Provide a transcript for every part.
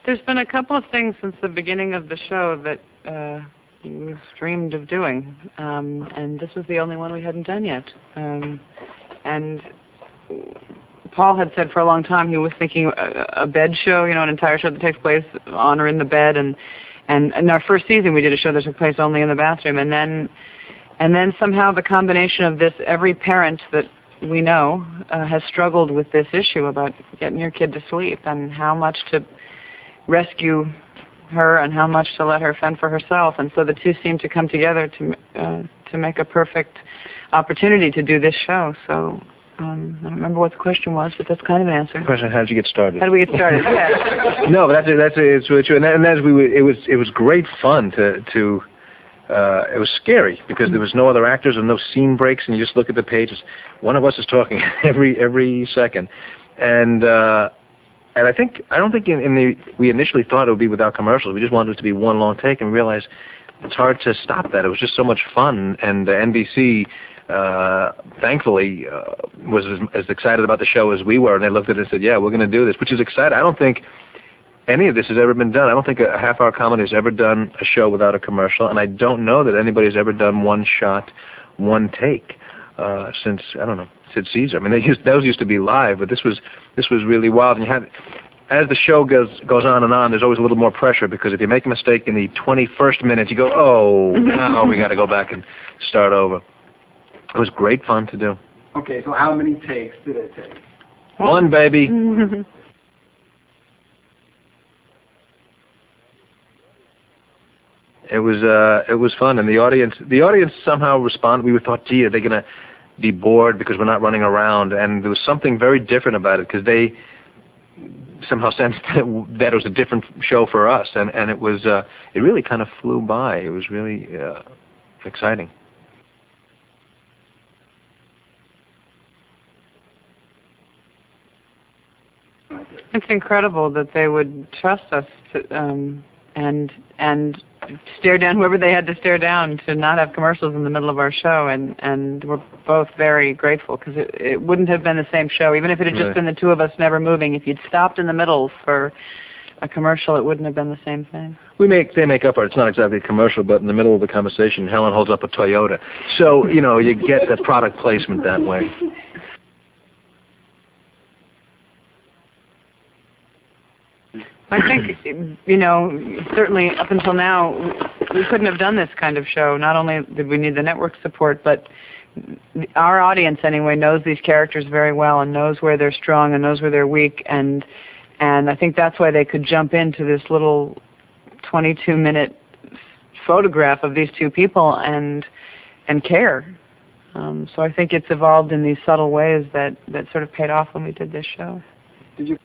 There's been a couple of things since the beginning of the show that we've dreamed of doing, and this was the only one we hadn't done yet. And Paul had said for a long time he was thinking a bed show, an entire show that takes place on or in the bed. And in our first season we did a show that took place only in the bathroom. And then somehow the combination of this, every parent that we know has struggled with this issue about getting your kid to sleep and how much to rescue her and how much to let her fend for herself. And so the two seem to come together to make a perfect opportunity to do this show. So I don't remember what the question was, but that's kind of an answer. The question: how did you get started? How did we get started? Yeah. No, but it's really true. And as it was great fun to it was scary because there was no other actors and no scene breaks, and you just look at the pages. One of us is talking every second, and I don't think we initially thought it would be without commercials. We just wanted it to be one long take, and we realized it's hard to stop that. It was just so much fun, and NBC thankfully was as excited about the show as we were, and they looked at it and said, "Yeah, we're going to do this," which is exciting. I don't think any of this has ever been done. I don't think a half-hour comedy has ever done a show without a commercial, and I don't know that anybody's ever done one shot, one take since, I don't know, Sid Caesar. I mean, those used to be live, but this was really wild. And you had, as the show goes on and on, there's always a little more pressure because if you make a mistake in the 21st minute, you go, oh, now we got to go back and start over. It was great fun to do. Okay, so how many takes did it take? One, baby. It was fun, and the audience somehow responded. We thought, gee, are they going to be bored because we're not running around? And there was something very different about it because they somehow sensed that it was a different show for us, and it really kind of flew by. It was really exciting. It's incredible that they would trust us to, and stare down whoever they had to stare down to not have commercials in the middle of our show, and we're both very grateful because it wouldn't have been the same show even if it had just been the two of us never moving. If you'd stopped in the middle for a commercial, it wouldn't have been the same thing. They make up for it. It's not exactly a commercial, but in the middle of the conversation, Helen holds up a Toyota, so you get the product placement that way. I think, certainly up until now, we couldn't have done this kind of show. Not only did we need the network support, but our audience, anyway, knows these characters very well and knows where they're strong and knows where they're weak. And I think that's why they could jump into this little 22-minute photograph of these two people and care. So I think it's evolved in these subtle ways that sort of paid off when we did this show. Did you?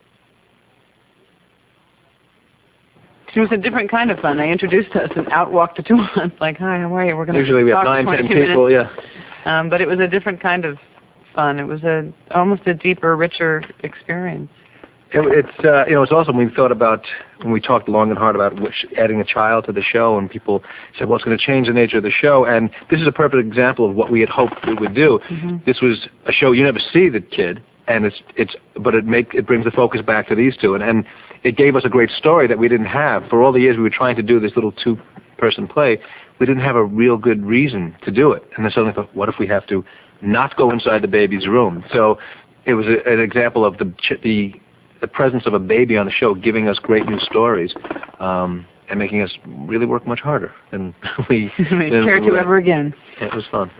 It was a different kind of fun. They introduced us and out walked the two of us, like, hi, how are you? We're going to usually we have 9-10 people, minutes. Yeah. But it was a different kind of fun. It was almost a deeper, richer experience. It's awesome. We thought about, when we talked long and hard about adding a child to the show, and people said, well, it's going to change the nature of the show. And this is a perfect example of what we had hoped it would do. Mm-hmm. This was a show you never see the kid, and but it brings the focus back to these two, and it gave us a great story that we didn't have. For all the years we were trying to do this little two-person play, we didn't have a real good reason to do it. And then suddenly thought, what if we have to not go inside the baby's room? So it was an example of the presence of a baby on the show giving us great new stories, and making us really work much harder than we care to ever again. It was fun.